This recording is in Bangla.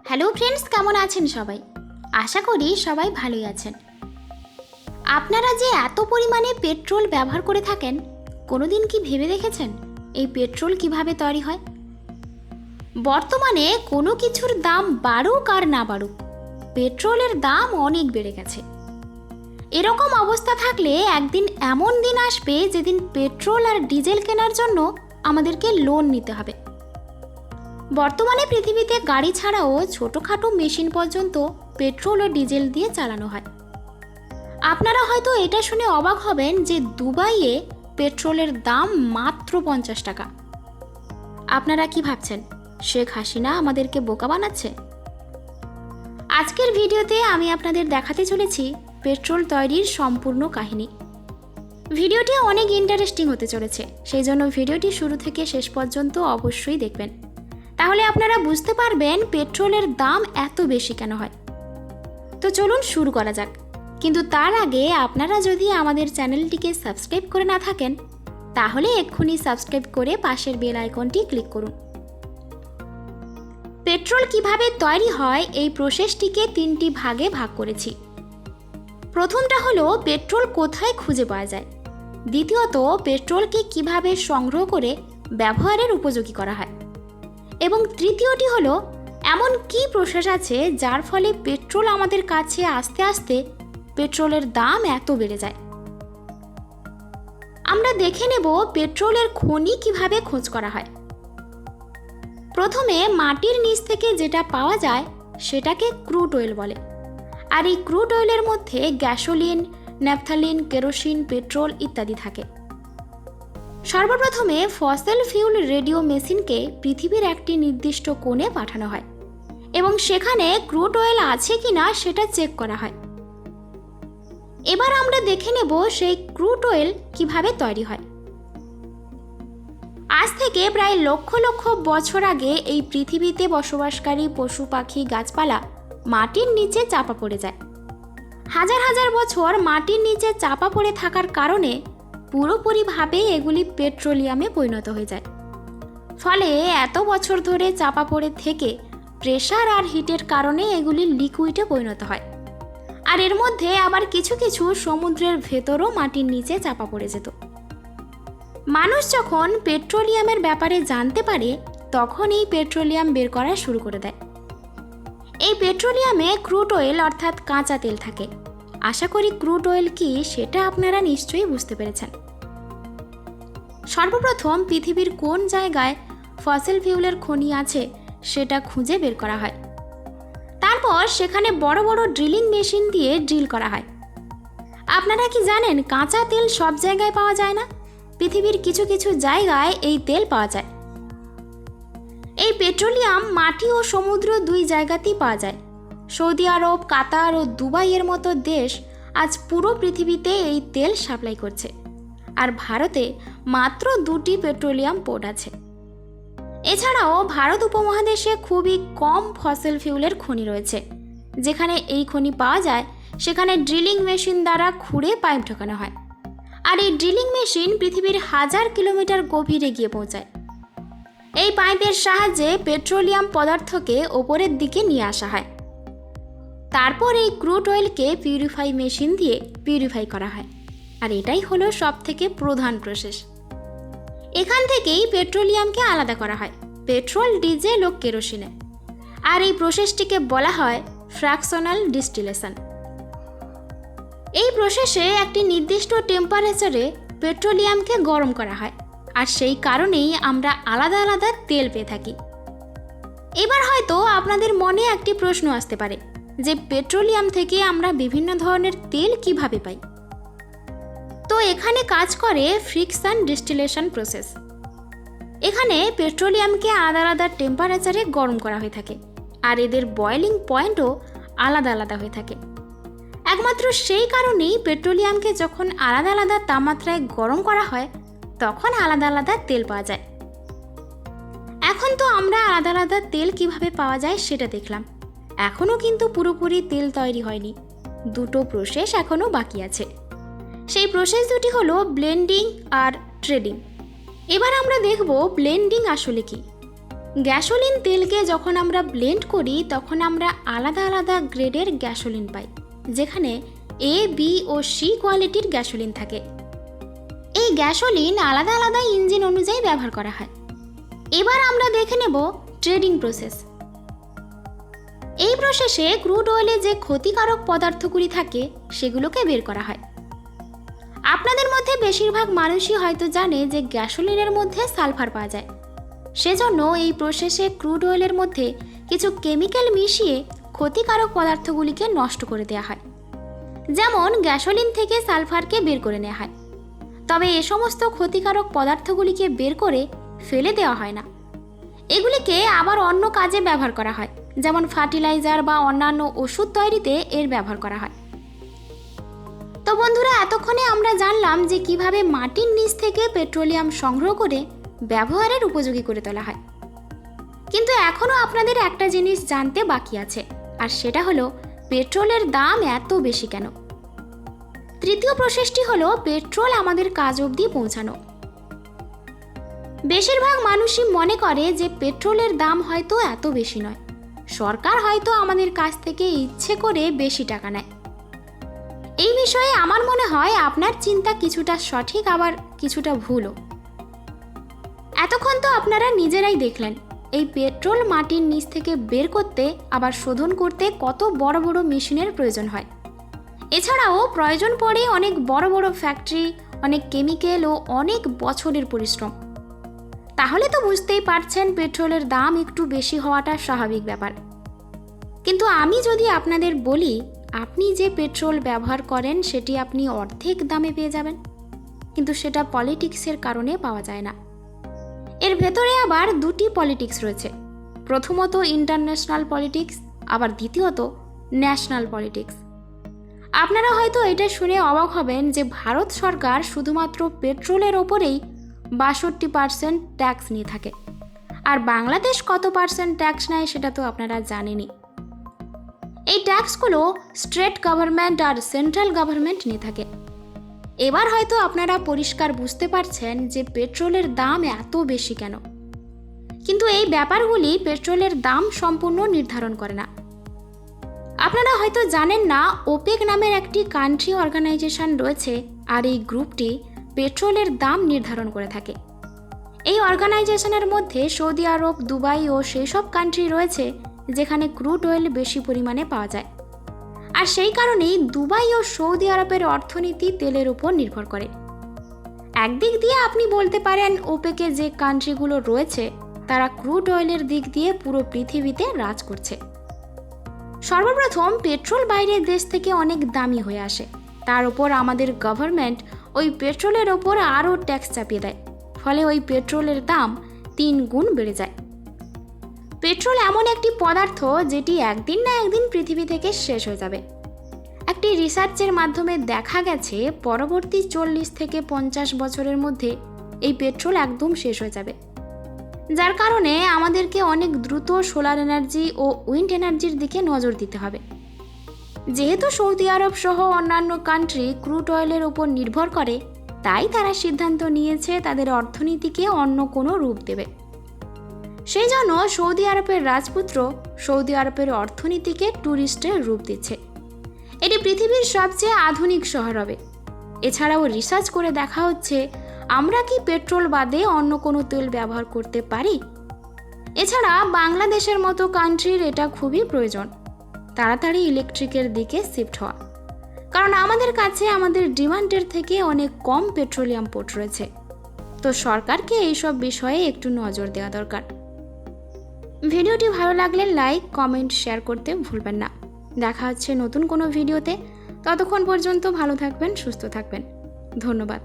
হ্যালো ফ্রেন্ডস, কেমন আছেন সবাই? আশা করি সবাই ভালোই আছেন। আপনারা যে এত পরিমাণে পেট্রোল ব্যবহার করে থাকেন, কোনোদিন কি ভেবে দেখেছেন এই পেট্রোল কিভাবে তৈরি হয়? বর্তমানে কোনো কিছুর দাম বাড়ুক আর না বাড়ুক, পেট্রোলের দাম অনেক বেড়ে গেছে। এরকম অবস্থা থাকলে একদিন এমন দিন আসবে যেদিন পেট্রোল আর ডিজেল কেনার জন্য আমাদেরকে লোন নিতে হবে। বর্তমানে পৃথিবীতে গাড়ি ছাড়াও ছোটোখাটো মেশিন পর্যন্ত পেট্রোল ও ডিজেল দিয়ে চালানো হয়। আপনারা হয়তো এটা শুনে অবাক হবেন যে দুবাইয়ে পেট্রোলের দাম মাত্র 50 টাকা। আপনারা কি ভাবছেন, শেখ হাসিনা আমাদেরকে বোকা বানাচ্ছে? আজকের ভিডিওতে আমি আপনাদের দেখাতে চলেছি পেট্রোল তৈরির সম্পূর্ণ কাহিনী। ভিডিওটি অনেক ইন্টারেস্টিং হতে চলেছে, সেই জন্য ভিডিওটি শুরু থেকে শেষ পর্যন্ত অবশ্যই দেখবেন। তাহলে আপনারা বুঝতে পারবেন পেট্রোলের দাম এত বেশি কেন হয়। তো চলুন শুরু করা যাক। কিন্তু তার আগে আপনারা যদি আমাদের চ্যানেলটিকে সাবস্ক্রাইব করে না থাকেন, তাহলে এক্ষুনি সাবস্ক্রাইব করে পাশের বেল আইকনটি ক্লিক করুন। পেট্রোল কিভাবে তৈরি হয় এই প্রসেসটিকে 3টি ভাগে ভাগ করেছি। প্রথমটা হলো পেট্রোল কোথায় খুঁজে পাওয়া যায়, দ্বিতীয়ত পেট্রোলকে কিভাবে সংগ্রহ করে ব্যবহারের উপযোগী করা হয়, এবং তৃতীয়টি হলো এমন কি প্রসেস আছে যার ফলে পেট্রোল আমাদের কাছে আস্তে আস্তে পেট্রোলের দাম এত বেড়ে যায়। আমরা দেখে নেব পেট্রোলের খনি কিভাবে খোঁজ করা হয়। প্রথমে মাটির নিচ থেকে যেটা পাওয়া যায় সেটাকে ক্রুড অয়েল বলে। আর এই ক্রুড অয়েলের মধ্যে গ্যাসোলিন, ন্যাপথালিন, কেরোসিন, পেট্রোল ইত্যাদি থাকে। সর্বপ্রথমে ফসিল ফিউল রেডিও মেশিনকে পৃথিবীর একটি নির্দিষ্ট কোণে পাঠানো হয় এবং সেখানে ক্রুড অয়েল আছে কিনা সেটা চেক করা হয়। এবার আমরা দেখে নেব সেই ক্রুড অয়েল কিভাবে তৈরি হয়। আজ থেকে প্রায় লক্ষ লক্ষ বছর আগে এই পৃথিবীতে বসবাসকারী পশু পাখি গাছপালা মাটির নিচে চাপা পড়ে যায়। হাজার হাজার বছর মাটির নিচে চাপা পড়ে থাকার কারণে পুরোপুরিভাবে এগুলি পেট্রোলিয়ামে পরিণত হয়ে যায়। ফলে এত বছর ধরে চাপা পড়ে থেকে প্রেসার আর হিটের কারণে এগুলি লিকুইডে পরিণত হয়। আর এর মধ্যে আবার কিছু কিছু সমুদ্রের ভেতরও মাটির নিচে চাপা পড়ে যেত। মানুষ যখন পেট্রোলিয়ামের ব্যাপারে জানতে পারে, তখন এই পেট্রোলিয়াম বের করা শুরু করে দেয়। এই পেট্রোলিয়ামে ক্রুড অয়েল অর্থাৎ কাঁচা তেল থাকে। আশা করি ক্রুড অয়েল কি সেটা আপনারা নিশ্চয়ই বুঝতে পেরেছেন। সর্বপ্রথম পৃথিবীর কোন জায়গায় ফসিল ফিউলের খনি আছে সেটা খুঁজে বের করা হয়। তারপর সেখানে বড় বড় ড্রিলিং মেশিন দিয়ে ড্রিল করা হয়। আপনারা কি জানেন কাঁচা তেল সব জায়গায় পাওয়া যায় না, পৃথিবীর কিছু কিছু জায়গায় এই তেল পাওয়া যায়। এই পেট্রোলিয়াম মাটি ও সমুদ্র দুই জায়গাতেই পাওয়া যায়। সৌদি আরব, কাতার ও দুবাইয়ের মতো দেশ আজ পুরো পৃথিবীতে এই তেল সাপ্লাই করছে। আর ভারতে মাত্র 2টি পেট্রোলিয়াম পোর্ট আছে। এছাড়াও ভারত উপমহাদেশে খুবই কম ফসিল ফিউলের খনি রয়েছে। যেখানে এই খনি পাওয়া যায় সেখানে ড্রিলিং মেশিন দ্বারা খুঁড়ে পাইপ ঢোকানো হয়। আর এই ড্রিলিং মেশিন পৃথিবীর 1000 কিলোমিটার গভীরে গিয়ে পৌঁছায়। এই পাইপের সাহায্যে পেট্রোলিয়াম পদার্থকে ওপরের দিকে নিয়ে আসা হয়। তারপর এই ক্রুড অয়েলকে পিউরিফাই মেশিন দিয়ে পিউরিফাই করা হয়। আর এটাই হলো সবথেকে প্রধান প্রসেস। এখান থেকেই পেট্রোলিয়ামকে আলাদা করা হয় পেট্রোল, ডিজেল ও কেরোসিনে। আর এই প্রসেসটিকে বলা হয় ফ্র্যাকশনাল ডিস্টিলেশন। এই প্রসেসে একটি নির্দিষ্ট টেম্পারেচারে পেট্রোলিয়ামকে গরম করা হয়। আর সেই কারণেই আমরা আলাদা আলাদা তেল পেয়ে থাকি। এবার হয়তো আপনাদের মনে একটি প্রশ্ন আসতে পারে যে পেট্রোলিয়াম থেকে আমরা বিভিন্ন ধরনের তেল কিভাবে পাই। তো এখানে কাজ করে ফ্রিকশন ডিস্টিলেশন প্রসেস। এখানে পেট্রোলিয়ামকে আলাদা আলাদা টেম্পারেচারে গরম করা হয়ে থাকে। আর এদের বয়েলিং পয়েন্টও আলাদা আলাদা হয়ে থাকে। একমাত্র সেই কারণেই পেট্রোলিয়ামকে যখন আলাদা আলাদা তাপমাত্রায় গরম করা হয় তখন আলাদা আলাদা তেল পাওয়া যায়। এখন তো আমরা আলাদা আলাদা তেল কিভাবে পাওয়া যায় সেটা দেখলাম। এখনও কিন্তু পুরোপুরি তেল তৈরি হয়নি। 2টো প্রসেস এখনও বাকি আছে। সেই প্রসেস দুটি হলো ব্লেন্ডিং আর ট্রেডিং। এবার আমরা দেখব ব্লেন্ডিং আসলে কি। গ্যাসোলিন তেলকে যখন আমরা ব্লেন্ড করি তখন আমরা আলাদা আলাদা গ্রেডের গ্যাসোলিন পাই, যেখানে এ, বি ও সি কোয়ালিটির গ্যাসোলিন থাকে। এই গ্যাসোলিন আলাদা আলাদা ইঞ্জিন অনুযায়ী ব্যবহার করা হয়। এবার আমরা দেখে নেব ট্রেডিং প্রসেস। এই প্রসেসে ক্রুড অয়েলে যে ক্ষতিকারক পদার্থগুলি থাকে সেগুলোকে বের করা হয়। আপনাদের মধ্যে বেশিরভাগ মানুষই হয়তো জানে যে গ্যাসোলিনের মধ্যে সালফার পাওয়া যায়। সেজন্য এই প্রসেসে ক্রুড অয়েলের মধ্যে কিছু কেমিক্যাল মিশিয়ে ক্ষতিকারক পদার্থগুলিকে নষ্ট করে দেওয়া হয়। যেমন গ্যাসোলিন থেকে সালফারকে বের করে নেওয়া হয়, তবে এ সমস্ত ক্ষতিকারক পদার্থগুলিকে বের করে ফেলে দেওয়া হয় না। এগুলিকে আবার অন্য কাজে ব্যবহার করা হয়, যেমন ফার্টিলাইজার বা অন্যান্য ওষুধ তৈরিতে এর ব্যবহার করা হয়। তো বন্ধুরা, এতক্ষণে আমরা জানলাম যে কিভাবে মাটির নিচ থেকে পেট্রোলিয়াম সংগ্রহ করে ব্যবহারের উপযোগী করে তোলা হয়। কিন্তু এখনও আপনাদের একটা জিনিস জানতে বাকি আছে, আর সেটা হলো পেট্রোলের দাম এত বেশি কেন। তৃতীয় প্রসেসটি হলো পেট্রোল আমাদের কাজ অবধি পৌঁছানো। বেশিরভাগ মানুষই মনে করে যে পেট্রোলের দাম হয়তো এত বেশি নয়, সরকার হয়তো আমাদের কাছ থেকে ইচ্ছে করে বেশি টাকা নেয়। এই বিষয়ে আমার মনে হয় আপনার চিন্তা কিছুটা সঠিক, আবার কিছুটা ভুলও। এতক্ষণ তো আপনারা নিজেরাই দেখলেন এই পেট্রোল মাটির নিচ থেকে বের করতে আবার শোধন করতে কত বড় বড় মেশিনের প্রয়োজন হয়। এছাড়াও প্রয়োজন পড়ে অনেক বড় বড় ফ্যাক্টরি, অনেক কেমিক্যাল ও অনেক বছরের পরিশ্রম। তাহলে তো বুঝতেই পারছেন পেট্রোলের দাম একটু বেশি হওয়াটা স্বাভাবিক ব্যাপার। কিন্তু আমি যদি আপনাদের বলি আপনি যে পেট্রোল ব্যবহার করেন সেটি আপনি অর্ধেক দামে পেয়ে যাবেন, কিন্তু সেটা পলিটিক্সের কারণে পাওয়া যায় না। এর ভেতরে আবার দুটি পলিটিক্স রয়েছে, প্রথমত ইন্টারন্যাশনাল পলিটিক্স, আবার দ্বিতীয়ত ন্যাশনাল পলিটিক্স। আপনারা হয়তো এটা শুনে অবাক হবেন যে ভারত সরকার শুধুমাত্র পেট্রোলের ওপরেই ৬২% ট্যাক্স নিয়ে থাকে, আর বাংলাদেশ কত পার্সেন্ট ট্যাক্স নেয় সেটা তো আপনারা জানেনই। এই ট্যাক্সগুলো স্টেট গভর্নমেন্ট আর সেন্ট্রাল গভর্নমেন্ট নিয়ে থাকে। এবার হয়তো আপনারা পরিষ্কার বুঝতে পারছেন যে পেট্রোলের দাম এত বেশি কেন। কিন্তু এই ব্যাপারগুলি পেট্রোলের দাম সম্পূর্ণ নির্ধারণ করে না। আপনারা হয়তো জানেন না, ওপেক নামের একটি কান্ট্রি অর্গানাইজেশন রয়েছে, আর এই গ্রুপটি পেট্রোলের দাম নির্ধারণ করে থাকে। এই অর্গানাইজেশনের মধ্যে সৌদি আরব, দুবাই ও সেই সব কান্ট্রি রয়েছে যেখানে ক্রুড অয়েল বেশি পরিমাণে পাওয়া যায়। আর সেই কারণেই দুবাই ও সৌদি আরবের অর্থনীতি তেলের উপর নির্ভর করে। একদিক দিয়ে আপনি বলতে পারেন ওপেকে যে কান্ট্রিগুলো রয়েছে তারা ক্রুড অয়েলের দিক দিয়ে পুরো পৃথিবীতে রাজ করছে। সর্বপ্রথম পেট্রোল বাইরের দেশ থেকে অনেক দামি হয়ে আসে, তার উপর আমাদের গভর্নমেন্ট ওই পেট্রোলের ওপর আরও ট্যাক্স চাপিয়ে দেয়, ফলে ওই পেট্রোলের দাম ৩ গুণ বেড়ে যায়। পেট্রোল এমন একটি পদার্থ যেটি একদিন না একদিন পৃথিবী থেকে শেষ হয়ে যাবে। একটি রিসার্চের মাধ্যমে দেখা গেছে পরবর্তী ৪০ থেকে ৫০ বছরের মধ্যে এই পেট্রোল একদম শেষ হয়ে যাবে, যার কারণে আমাদেরকে অনেক দ্রুত সোলার এনার্জি ও উইন্ড এনার্জির দিকে নজর দিতে হবে। যেহেতু সৌদি আরব সহ অন্যান্য কান্ট্রি ক্রুড অয়েলের ওপর নির্ভর করে, তাই তারা সিদ্ধান্ত নিয়েছে তাদের অর্থনীতিকে অন্য কোনো রূপ দেবে। সেই জন্য সৌদি আরবের রাজপুত্র সৌদি আরবের অর্থনীতিকে ট্যুরিস্টের রূপ দিচ্ছে। এটি পৃথিবীর সবচেয়ে আধুনিক শহর হবে। এছাড়াও রিসার্চ করে দেখা হচ্ছে আমরা কি পেট্রোল বাদে অন্য কোনো তেল ব্যবহার করতে পারি। এছাড়া বাংলাদেশের মতো কান্ট্রির এটা খুবই প্রয়োজন, তাড়াতাড়ি ইলেকট্রিকের দিকে শিফট হওয়া, কারণ আমাদের কাছে আমাদের ডিমান্ডের থেকে অনেক কম পেট্রোলিয়াম পোর্ট রয়েছে। তো সরকারকে এইসব বিষয়ে একটু নজর দেওয়া দরকার। ভিডিওটি ভালো লাগলে লাইক, কমেন্ট, শেয়ার করতে ভুলবেন না। দেখা হচ্ছে নতুন কোনো ভিডিওতে। ততক্ষণ পর্যন্ত ভালো থাকবেন, সুস্থ থাকবেন। ধন্যবাদ।